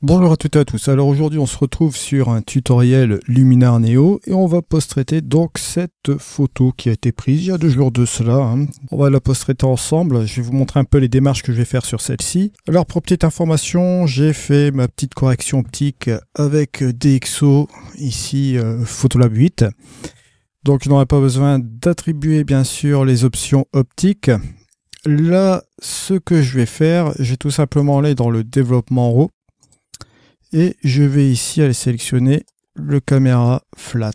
Bonjour à toutes et à tous. Alors aujourd'hui on se retrouve sur un tutoriel Luminar Neo et on va post-traiter donc cette photo qui a été prise il y a 2 jours de cela. On va la post-traiter ensemble. Je vais vous montrer un peu les démarches que je vais faire sur celle-ci. Alors pour petite information, j'ai fait ma petite correction optique avec DxO ici Photolab 8. Donc il n'aurait pas besoin d'attribuer bien sûr les options optiques. Là, ce que je vais faire, je vais tout simplement aller dans le développement RAW. Et je vais ici aller sélectionner le caméra flat.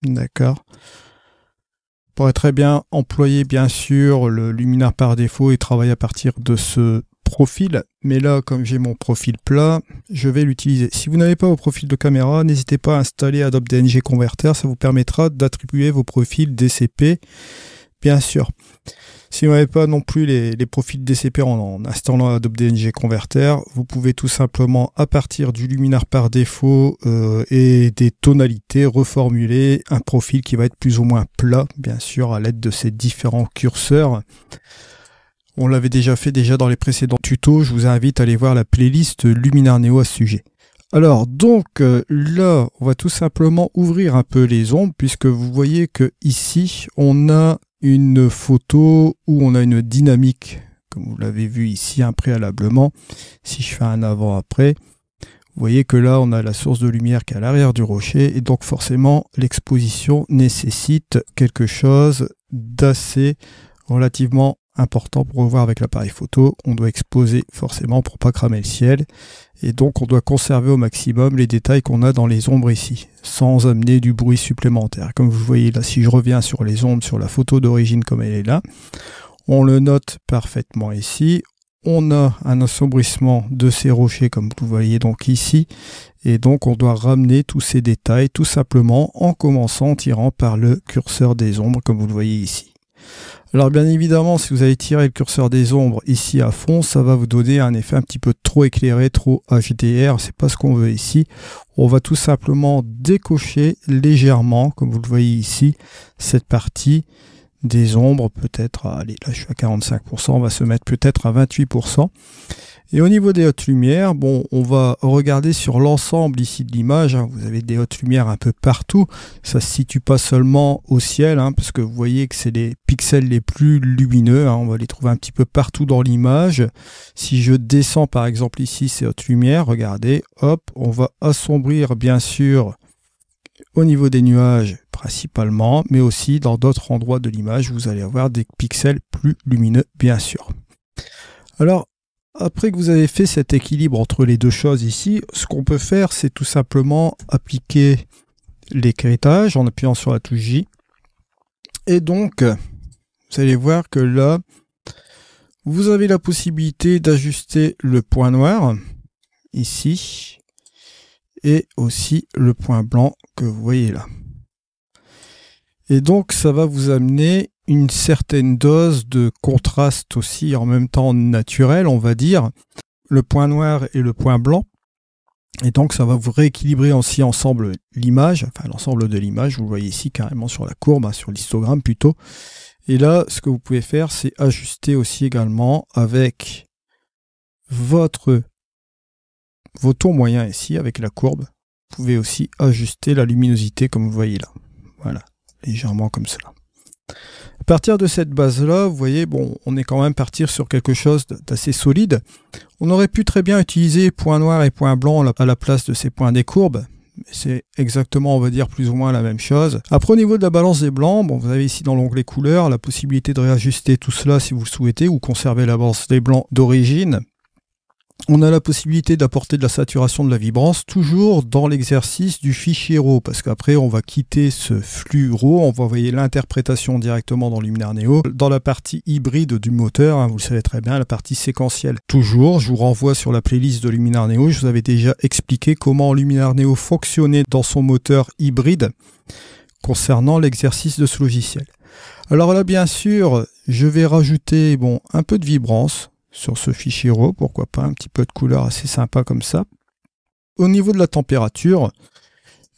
D'accord. On pourrait très bien employer bien sûr le luminaire par défaut et travailler à partir de ce profil. Mais là, comme j'ai mon profil plat, je vais l'utiliser. Si vous n'avez pas vos profils de caméra, n'hésitez pas à installer Adobe DNG Converter. Ça vous permettra d'attribuer vos profils DCP, bien sûr. Si vous n'avez pas non plus les profils DCP en installant Adobe DNG Converter, vous pouvez tout simplement, à partir du luminaire par défaut et des tonalités, reformuler un profil qui va être plus ou moins plat, bien sûr, à l'aide de ces différents curseurs. On l'avait déjà fait dans les précédents tutos, je vous invite à aller voir la playlist Luminar Neo à ce sujet. Alors donc là, on va tout simplement ouvrir un peu les ombres, puisque vous voyez que ici, on a une photo où on a une dynamique, comme vous l'avez vu ici préalablement. Si je fais un avant-après, vous voyez que là on a la source de lumière qui est à l'arrière du rocher, et donc forcément l'exposition nécessite quelque chose d'assez relativement important pour revoir avec l'appareil photo. On doit exposer forcément pour pas cramer le ciel, et donc on doit conserver au maximum les détails qu'on a dans les ombres ici, sans amener du bruit supplémentaire. Comme vous voyez là, si je reviens sur les ombres, sur la photo d'origine comme elle est là, on le note parfaitement ici. On a un assombrissement de ces rochers comme vous voyez donc ici, et donc on doit ramener tous ces détails tout simplement en commençant en tirant par le curseur des ombres comme vous le voyez ici. Alors bien évidemment, si vous avez tiré le curseur des ombres ici à fond, ça va vous donner un effet un petit peu trop éclairé, trop HDR, c'est pas ce qu'on veut ici. On va tout simplement décocher légèrement, comme vous le voyez ici, cette partie des ombres, peut-être, allez, là je suis à 45%, on va se mettre peut-être à 28%. Et au niveau des hautes lumières, bon, on va regarder sur l'ensemble ici de l'image. Vous avez des hautes lumières un peu partout. Ça se situe pas seulement au ciel, parce que vous voyez que c'est les pixels les plus lumineux. On va les trouver un petit peu partout dans l'image. Si je descends par exemple ici ces hautes lumières, regardez, hop, on va assombrir bien sûr au niveau des nuages principalement, mais aussi dans d'autres endroits de l'image, vous allez avoir des pixels plus lumineux bien sûr. Alors, après que vous avez fait cet équilibre entre les deux choses ici, ce qu'on peut faire, c'est tout simplement appliquer l'écrêtage en appuyant sur la touche J. Et donc, vous allez voir que là, vous avez la possibilité d'ajuster le point noir, ici, et aussi le point blanc que vous voyez là. Et donc, ça va vous amener une certaine dose de contraste aussi, en même temps naturel, on va dire, le point noir et le point blanc. Et donc, ça va vous rééquilibrer aussi ensemble l'image, enfin l'ensemble de l'image, vous le voyez ici carrément sur la courbe, sur l'histogramme plutôt. Et là, ce que vous pouvez faire, c'est ajuster aussi également avec vos tons moyens ici, avec la courbe. Vous pouvez aussi ajuster la luminosité comme vous voyez là. Voilà, légèrement comme cela. À partir de cette base-là, vous voyez, bon, on est quand même parti sur quelque chose d'assez solide. On aurait pu très bien utiliser point noir et point blanc à la place de ces points des courbes. C'est exactement, on va dire, plus ou moins la même chose. Après, au niveau de la balance des blancs, bon, vous avez ici dans l'onglet couleurs la possibilité de réajuster tout cela si vous le souhaitez, ou conserver la balance des blancs d'origine. On a la possibilité d'apporter de la saturation de la vibrance, toujours dans l'exercice du fichier RAW, parce qu'après on va quitter ce flux RAW, on va envoyer l'interprétation directement dans Luminar Neo, dans la partie hybride du moteur, vous le savez très bien, la partie séquentielle. Toujours, je vous renvoie sur la playlist de Luminar Neo, je vous avais déjà expliqué comment Luminar Neo fonctionnait dans son moteur hybride, concernant l'exercice de ce logiciel. Alors là, bien sûr, je vais rajouter un peu de vibrance, sur ce fichier RAW, pourquoi pas, un petit peu de couleur assez sympa comme ça. Au niveau de la température,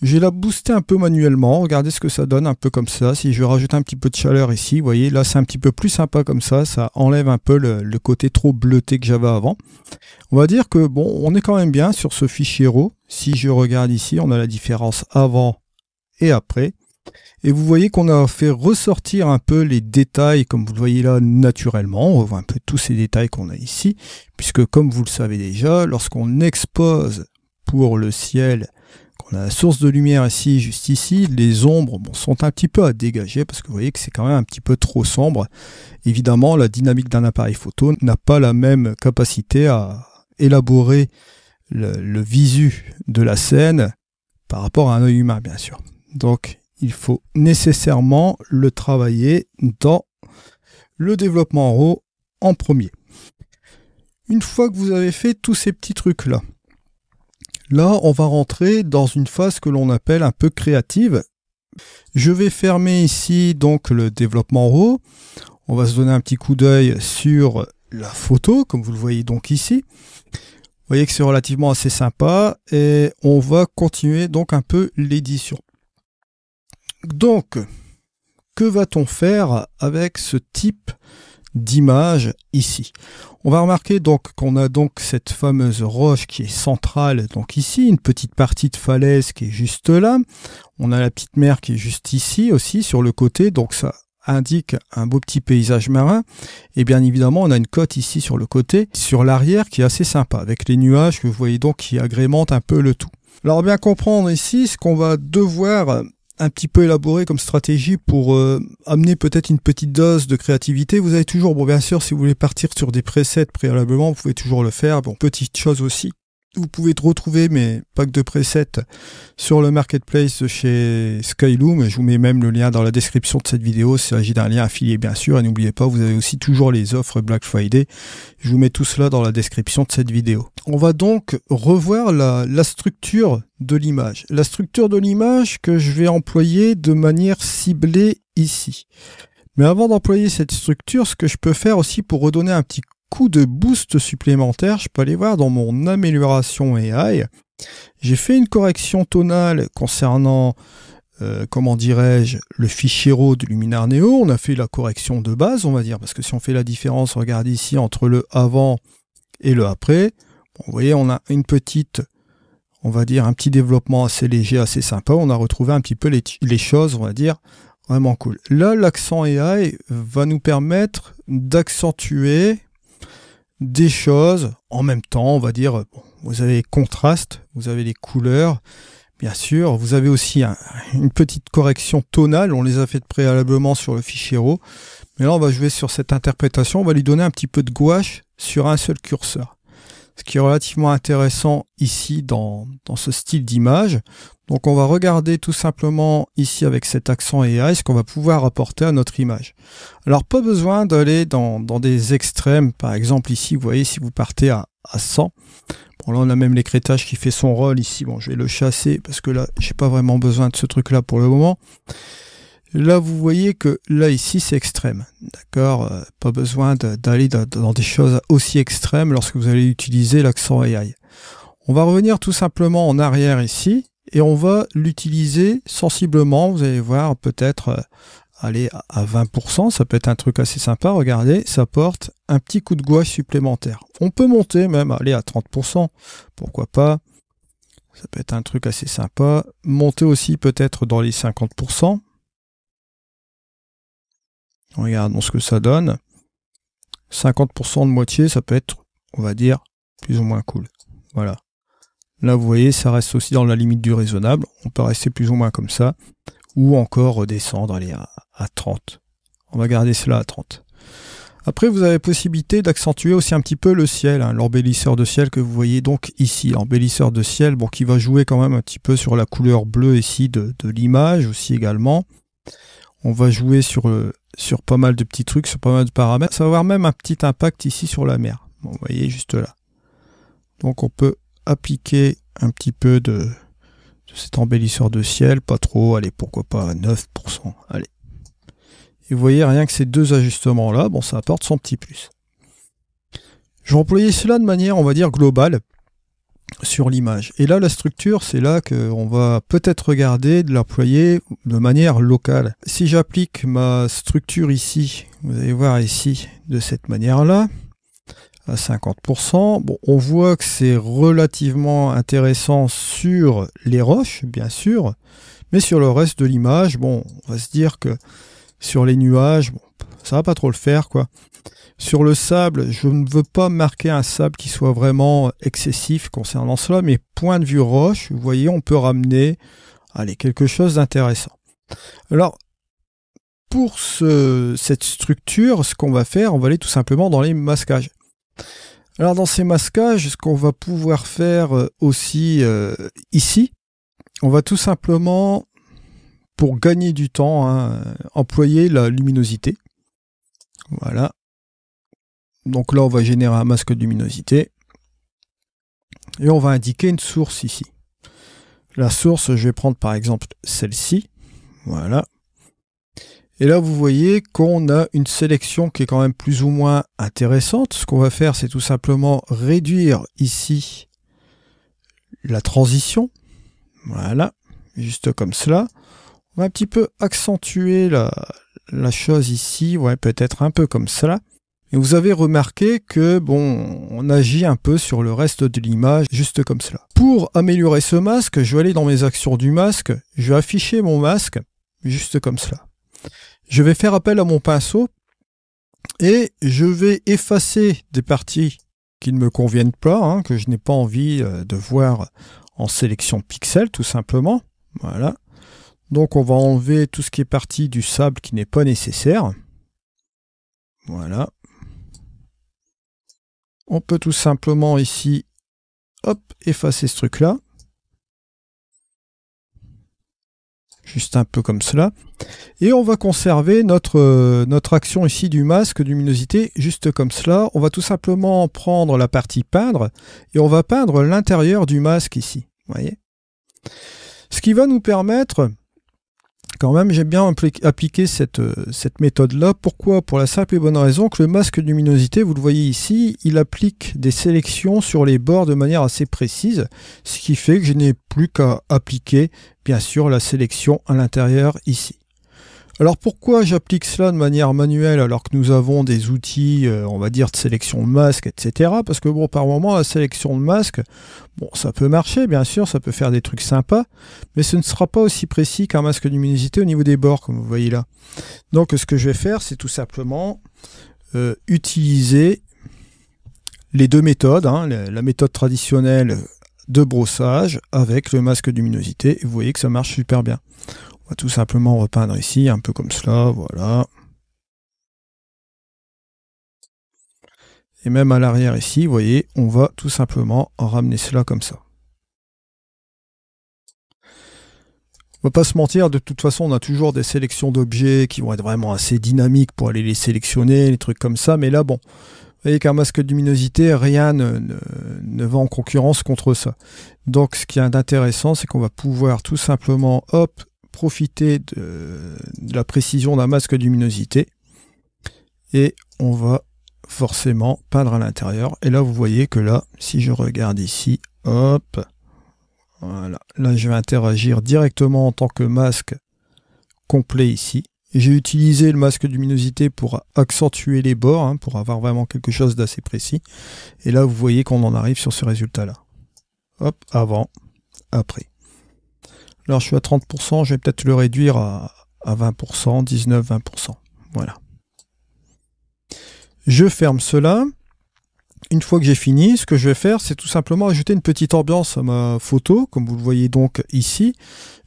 Je vais la booster un peu manuellement, regardez ce que ça donne, un peu comme ça. Si je rajoute un petit peu de chaleur ici, vous voyez, là c'est un petit peu plus sympa comme ça enlève un peu le côté trop bleuté que j'avais avant. On va dire que bon, on est quand même bien sur ce fichier RAW. Si je regarde ici, on a la différence avant et après. Et vous voyez qu'on a fait ressortir un peu les détails, comme vous le voyez là, naturellement. On revoit un peu tous ces détails qu'on a ici, puisque comme vous le savez déjà, lorsqu'on expose pour le ciel, qu'on a la source de lumière ici, juste ici, les ombres sont un petit peu à dégager, parce que vous voyez que c'est quand même un petit peu trop sombre. Évidemment, la dynamique d'un appareil photo n'a pas la même capacité à élaborer le visu de la scène par rapport à un œil humain, bien sûr. Donc, il faut nécessairement le travailler dans le développement RAW en premier. Une fois que vous avez fait tous ces petits trucs-là, on va rentrer dans une phase que l'on appelle un peu créative. Je vais fermer ici donc le développement RAW. On va se donner un petit coup d'œil sur la photo, comme vous le voyez donc ici. Vous voyez que c'est relativement assez sympa et on va continuer donc un peu l'édition. Donc, que va-t-on faire avec ce type d'image ici? On va remarquer donc qu'on a donc cette fameuse roche qui est centrale, donc ici, une petite partie de falaise qui est juste là. On a la petite mer qui est juste ici aussi, sur le côté, donc ça indique un beau petit paysage marin. Et bien évidemment, on a une côte ici sur le côté, sur l'arrière qui est assez sympa, avec les nuages que vous voyez donc qui agrémentent un peu le tout. Alors bien comprendre ici ce qu'on va devoir un petit peu élaboré comme stratégie pour amener peut-être une petite dose de créativité. Vous avez toujours, bon bien sûr, si vous voulez partir sur des presets préalablement, vous pouvez toujours le faire. Bon, petite chose aussi, vous pouvez retrouver mes packs de presets sur le marketplace de chez Skyloom. Je vous mets même le lien dans la description de cette vidéo. Il s'agit d'un lien affilié bien sûr. Et n'oubliez pas, vous avez aussi toujours les offres Black Friday. Je vous mets tout cela dans la description de cette vidéo. On va donc revoir la structure de l'image. La structure de l'image que je vais employer de manière ciblée ici. Mais avant d'employer cette structure, ce que je peux faire aussi pour redonner un petit coup de boost supplémentaire, je peux aller voir dans mon amélioration AI. J'ai fait une correction tonale concernant, comment dirais-je, le fichier RAW de Luminar Neo. On a fait la correction de base, on va dire, parce que si on fait la différence, regardez ici, entre le avant et le après, bon, vous voyez, on a une petite, on va dire, un petit développement assez léger, assez sympa. On a retrouvé un petit peu les choses, on va dire, vraiment cool. Là, l'accent AI va nous permettre d'accentuer des choses en même temps, on va dire. Bon, vous avez les contrastes, vous avez les couleurs, bien sûr. Vous avez aussi une petite correction tonale. On les a faites préalablement sur le fichier RAW. Mais là, on va jouer sur cette interprétation. On va lui donner un petit peu de gouache sur un seul curseur. Ce qui est relativement intéressant ici dans ce style d'image. Donc on va regarder tout simplement ici avec cet accent AI ce qu'on va pouvoir apporter à notre image. Alors pas besoin d'aller dans des extrêmes, par exemple ici vous voyez si vous partez à 100, bon là on a même l'écrêtage qui fait son rôle ici, bon je vais le chasser parce que là j'ai pas vraiment besoin de ce truc là pour le moment. Là vous voyez que là ici c'est extrême, d'accord, pas besoin d'aller dans des choses aussi extrêmes lorsque vous allez utiliser l'accent AI. On va revenir tout simplement en arrière ici. Et on va l'utiliser sensiblement, vous allez voir, peut-être aller à 20%, ça peut être un truc assez sympa, regardez, ça porte un petit coup de gouache supplémentaire. On peut monter même, aller à 30%, pourquoi pas, ça peut être un truc assez sympa. Monter aussi peut-être dans les 50%. Regardons ce que ça donne. 50% de moitié, ça peut être, on va dire, plus ou moins cool. Voilà. Là, vous voyez, ça reste aussi dans la limite du raisonnable. On peut rester plus ou moins comme ça. Ou encore redescendre, aller à 30. On va garder cela à 30. Après, vous avez possibilité d'accentuer aussi un petit peu le ciel, hein, l'embellisseur de ciel que vous voyez donc ici. L'embellisseur de ciel, bon, qui va jouer quand même un petit peu sur la couleur bleue ici de l'image aussi également. On va jouer sur pas mal de petits trucs, sur pas mal de paramètres. Ça va avoir même un petit impact ici sur la mer. Bon, vous voyez, juste là. Donc, on peut appliquer un petit peu de cet embellisseur de ciel, pas trop, allez, pourquoi pas à 9%, allez. Et vous voyez, rien que ces deux ajustements-là, bon, ça apporte son petit plus. Je vais employer cela de manière, on va dire, globale. sur l'image. Et là, la structure, c'est là qu'on va peut-être regarder de l'employer de manière locale. Si j'applique ma structure ici, vous allez voir ici, de cette manière-là, à 50%, bon, on voit que c'est relativement intéressant sur les roches, bien sûr, mais sur le reste de l'image, bon, on va se dire que sur les nuages, bon, ça va pas trop le faire, quoi. Sur le sable, je ne veux pas marquer un sable qui soit vraiment excessif concernant cela, mais point de vue roche, vous voyez, on peut ramener quelque chose d'intéressant. Alors, pour cette structure, ce qu'on va faire, on va aller tout simplement dans les masquages. Alors, dans ces masquages, ce qu'on va pouvoir faire aussi ici, on va tout simplement, pour gagner du temps, employer la luminosité. Voilà. Donc là, on va générer un masque de luminosité. Et on va indiquer une source ici. La source, je vais prendre par exemple celle-ci. Voilà. Et là, vous voyez qu'on a une sélection qui est quand même plus ou moins intéressante. Ce qu'on va faire, c'est tout simplement réduire ici la transition. Voilà. Juste comme cela. On va un petit peu accentuer la chose ici. Ouais, peut-être un peu comme cela. Et vous avez remarqué que, bon, on agit un peu sur le reste de l'image, juste comme cela. Pour améliorer ce masque, je vais aller dans mes actions du masque, je vais afficher mon masque, juste comme cela. Je vais faire appel à mon pinceau, et je vais effacer des parties qui ne me conviennent pas, que je n'ai pas envie de voir en sélection pixel, tout simplement. Voilà. Donc on va enlever tout ce qui est parti du sable qui n'est pas nécessaire. Voilà. On peut tout simplement ici, hop, effacer ce truc-là. Juste un peu comme cela. Et on va conserver notre action ici du masque de luminosité, juste comme cela. On va tout simplement prendre la partie peindre, et on va peindre l'intérieur du masque ici. Vous voyez ? Ce qui va nous permettre... Quand même, j'ai bien appliqué cette méthode-là. Pourquoi? Pour la simple et bonne raison que le masque de luminosité, vous le voyez ici, il applique des sélections sur les bords de manière assez précise, ce qui fait que je n'ai plus qu'à appliquer, bien sûr, la sélection à l'intérieur ici. Alors pourquoi j'applique cela de manière manuelle alors que nous avons des outils, on va dire, de sélection de masque, etc. Parce que bon, par moment, la sélection de masque, bon, ça peut marcher, bien sûr, ça peut faire des trucs sympas, mais ce ne sera pas aussi précis qu'un masque de luminosité au niveau des bords, comme vous voyez là. Donc ce que je vais faire, c'est tout simplement utiliser les deux méthodes, la méthode traditionnelle de brossage avec le masque de luminosité, et vous voyez que ça marche super bien. On va tout simplement repeindre ici, un peu comme cela, voilà. Et même à l'arrière ici, vous voyez, on va tout simplement ramener cela comme ça. On va pas se mentir, de toute façon, on a toujours des sélections d'objets qui vont être vraiment assez dynamiques pour aller les sélectionner, les trucs comme ça, mais là, bon, vous voyez qu'un masque de luminosité, rien ne va en concurrence contre ça. Donc, ce qui est intéressant, c'est qu'on va pouvoir tout simplement, hop, profiter de la précision d'un masque de luminosité et on va forcément peindre à l'intérieur. Et là, vous voyez que là, si je regarde ici, hop, voilà, là je vais interagir directement en tant que masque complet ici. J'ai utilisé le masque de luminosité pour accentuer les bords, pour avoir vraiment quelque chose d'assez précis. Et là, vous voyez qu'on en arrive sur ce résultat-là. Hop, avant, après. Alors je suis à 30%, je vais peut-être le réduire à 20%, 19-20%. Voilà. Je ferme cela. Une fois que j'ai fini, ce que je vais faire, c'est tout simplement ajouter une petite ambiance à ma photo, comme vous le voyez donc ici.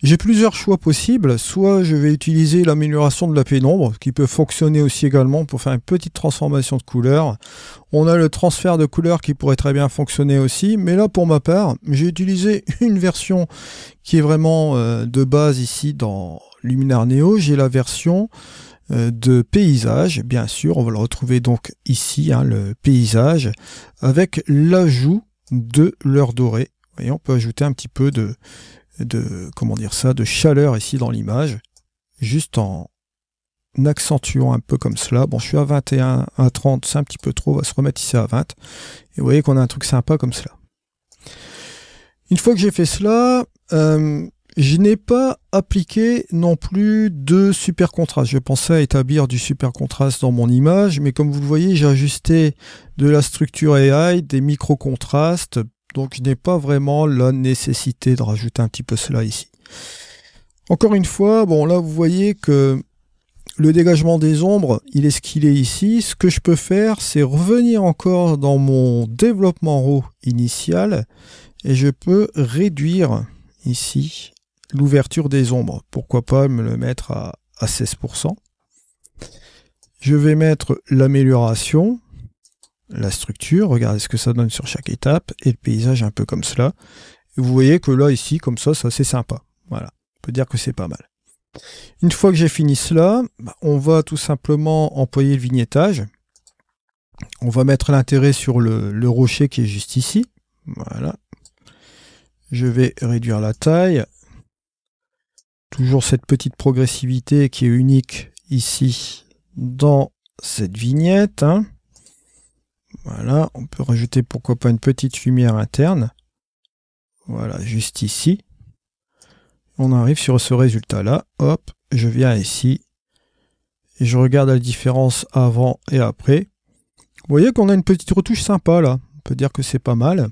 J'ai plusieurs choix possibles. Soit je vais utiliser l'amélioration de la pénombre, qui peut fonctionner aussi également pour faire une petite transformation de couleur. On a le transfert de couleur qui pourrait très bien fonctionner aussi, mais là pour ma part, j'ai utilisé une version qui est vraiment de base ici dans Luminar Neo. J'ai la version de paysage, bien sûr, on va le retrouver donc ici, le paysage, avec l'ajout de l'heure dorée. Vous voyez, on peut ajouter un petit peu de chaleur ici dans l'image, juste en accentuant un peu comme cela. Bon, je suis à 21, à 30, c'est un petit peu trop, on va se remettre ici à 20. Et vous voyez qu'on a un truc sympa comme cela. Une fois que j'ai fait cela, je n'ai pas appliqué non plus de super contraste. Je pensais à établir du super contraste dans mon image, mais comme vous le voyez, j'ai ajusté de la structure AI, des micro-contrastes, donc je n'ai pas vraiment la nécessité de rajouter un petit peu cela ici. Encore une fois, bon là vous voyez que le dégagement des ombres, il est ce qu'il est ici. Ce que je peux faire, c'est revenir encore dans mon développement RAW initial et je peux réduire ici l'ouverture des ombres. Pourquoi pas me le mettre à 16%. Je vais mettre l'amélioration, la structure, regardez ce que ça donne sur chaque étape, et le paysage un peu comme cela. Et vous voyez que là, ici, comme ça, c'est sympa. Voilà, on peut dire que c'est pas mal. Une fois que j'ai fini cela, on va tout simplement employer le vignettage. On va mettre l'intérêt sur le rocher qui est juste ici. Voilà. Je vais réduire la taille. Toujours cette petite progressivité qui est unique ici dans cette vignette. Voilà, on peut rajouter pourquoi pas une petite lumière interne. Voilà, juste ici. On arrive sur ce résultat-là. Hop, je viens ici et je regarde la différence avant et après. Vous voyez qu'on a une petite retouche sympa là. On peut dire que c'est pas mal.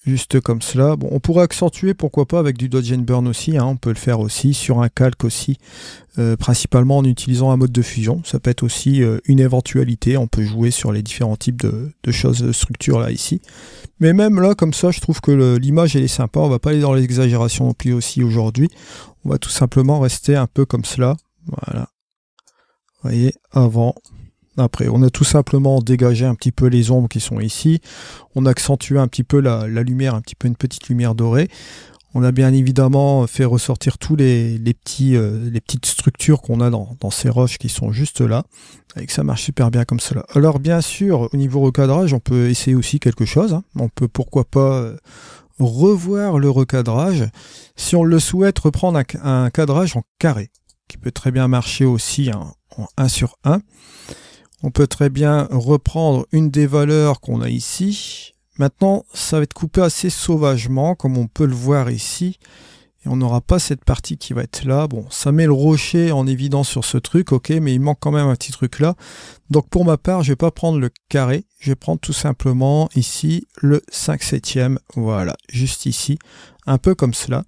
Juste comme cela. Bon, on pourrait accentuer, pourquoi pas, avec du Dodge and Burn aussi. On peut le faire aussi sur un calque aussi, principalement en utilisant un mode de fusion. Ça peut être aussi une éventualité. On peut jouer sur les différents types de choses, de structures là, ici. Mais même là, comme ça, je trouve que l'image, elle est sympa. On va pas aller dans l'exagération non plus aussi aujourd'hui. On va tout simplement rester un peu comme cela. Voilà. Vous voyez, avant... Après, on a tout simplement dégagé un petit peu les ombres qui sont ici. On a accentué un petit peu la lumière, un petit peu une petite lumière dorée. On a bien évidemment fait ressortir tous les petites structures qu'on a dans ces roches qui sont juste là. Et que ça marche super bien comme cela. Alors bien sûr, au niveau recadrage, on peut essayer aussi quelque chose. On peut pourquoi pas revoir le recadrage. Si on le souhaite, reprendre un cadrage en carré, qui peut très bien marcher aussi en 1 sur 1. On peut très bien reprendre une des valeurs qu'on a ici. Maintenant, ça va être coupé assez sauvagement, comme on peut le voir ici. Et on n'aura pas cette partie qui va être là. Bon, ça met le rocher en évidence sur ce truc, ok, mais il manque quand même un petit truc là. Donc pour ma part, je vais pas prendre le carré. Je vais prendre tout simplement ici le 5/7. Voilà, juste ici. Un peu comme cela.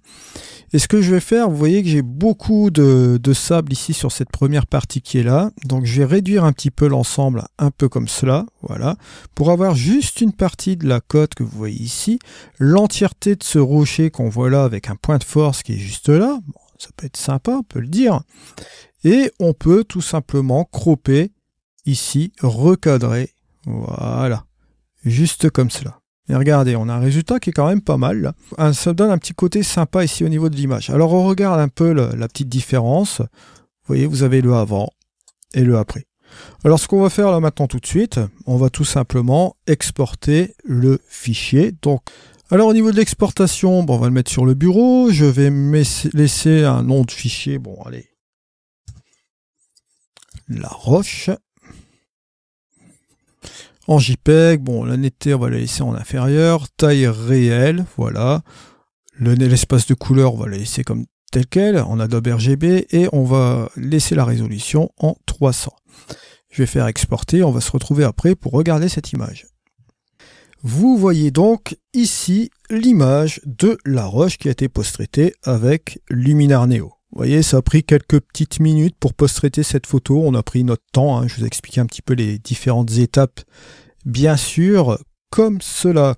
Et ce que je vais faire, vous voyez que j'ai beaucoup de sable ici sur cette première partie qui est là. Donc je vais réduire un petit peu l'ensemble, un peu comme cela. Voilà. Pour avoir juste une partie de la côte que vous voyez ici. L'entièreté de ce rocher qu'on voit là avec un point de force qui est juste là. Bon, ça peut être sympa, on peut le dire. Et on peut tout simplement cropper ici, recadrer. Voilà. Juste comme cela. Et regardez, on a un résultat qui est quand même pas mal. Là. Ça donne un petit côté sympa ici au niveau de l'image. Alors on regarde un peu la petite différence. Vous voyez, vous avez le avant et le après. Alors ce qu'on va faire là maintenant tout de suite, on va tout simplement exporter le fichier. Donc, alors au niveau de l'exportation, bon, on va le mettre sur le bureau. Je vais laisser un nom de fichier. Bon, allez. La roche. En JPEG, bon, la netteté, on va la laisser en inférieur. Taille réelle, voilà. L'espace de couleur, on va la laisser comme tel quel, en Adobe RGB. Et on va laisser la résolution en 300. Je vais faire exporter, on va se retrouver après pour regarder cette image. Vous voyez donc ici l'image de la roche qui a été post-traitée avec Luminar Neo. Vous voyez, ça a pris quelques petites minutes pour post-traiter cette photo. On a pris notre temps. Je vous ai expliqué un petit peu les différentes étapes, bien sûr, comme cela.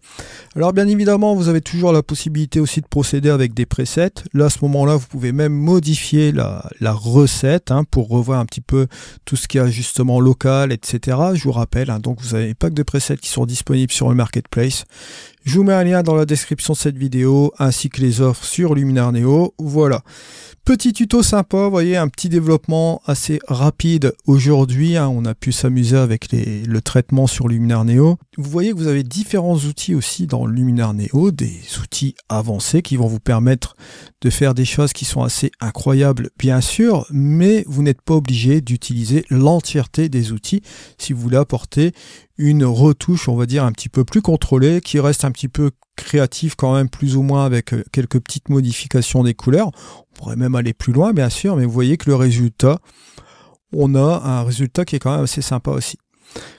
Alors, bien évidemment, vous avez toujours la possibilité aussi de procéder avec des presets. Là, à ce moment-là, vous pouvez même modifier la recette pour revoir un petit peu tout ce qui est ajustement local, etc. Je vous rappelle, donc vous avez pas que de presets qui sont disponibles sur le Marketplace. Je vous mets un lien dans la description de cette vidéo, ainsi que les offres sur Luminar Neo. Voilà. Petit tuto sympa, vous voyez, un petit développement assez rapide aujourd'hui. On a pu s'amuser avec le traitement sur Luminar Neo. Vous voyez que vous avez différents outils aussi dans Luminar Neo, des outils avancés qui vont vous permettre de faire des choses qui sont assez incroyables, bien sûr, mais vous n'êtes pas obligé d'utiliser l'entièreté des outils si vous voulez apporter une retouche, on va dire, un petit peu plus contrôlée, qui reste un petit peu créative quand même, plus ou moins, avec quelques petites modifications des couleurs. On pourrait même aller plus loin, bien sûr, mais vous voyez que le résultat, on a un résultat qui est quand même assez sympa aussi.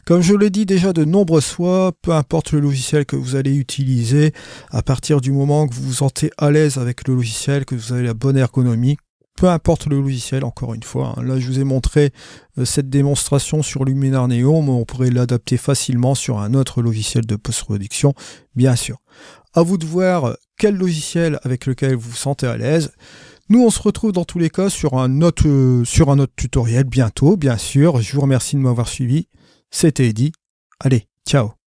Comme je l'ai dit déjà de nombreuses fois, peu importe le logiciel que vous allez utiliser, à partir du moment que vous vous sentez à l'aise avec le logiciel, que vous avez la bonne ergonomie, peu importe le logiciel, encore une fois. Là, je vous ai montré cette démonstration sur Luminar Neo, mais on pourrait l'adapter facilement sur un autre logiciel de post-production, bien sûr. À vous de voir quel logiciel avec lequel vous vous sentez à l'aise. Nous, on se retrouve dans tous les cas sur un autre tutoriel bientôt, bien sûr. Je vous remercie de m'avoir suivi. C'était Eddy. Allez, ciao.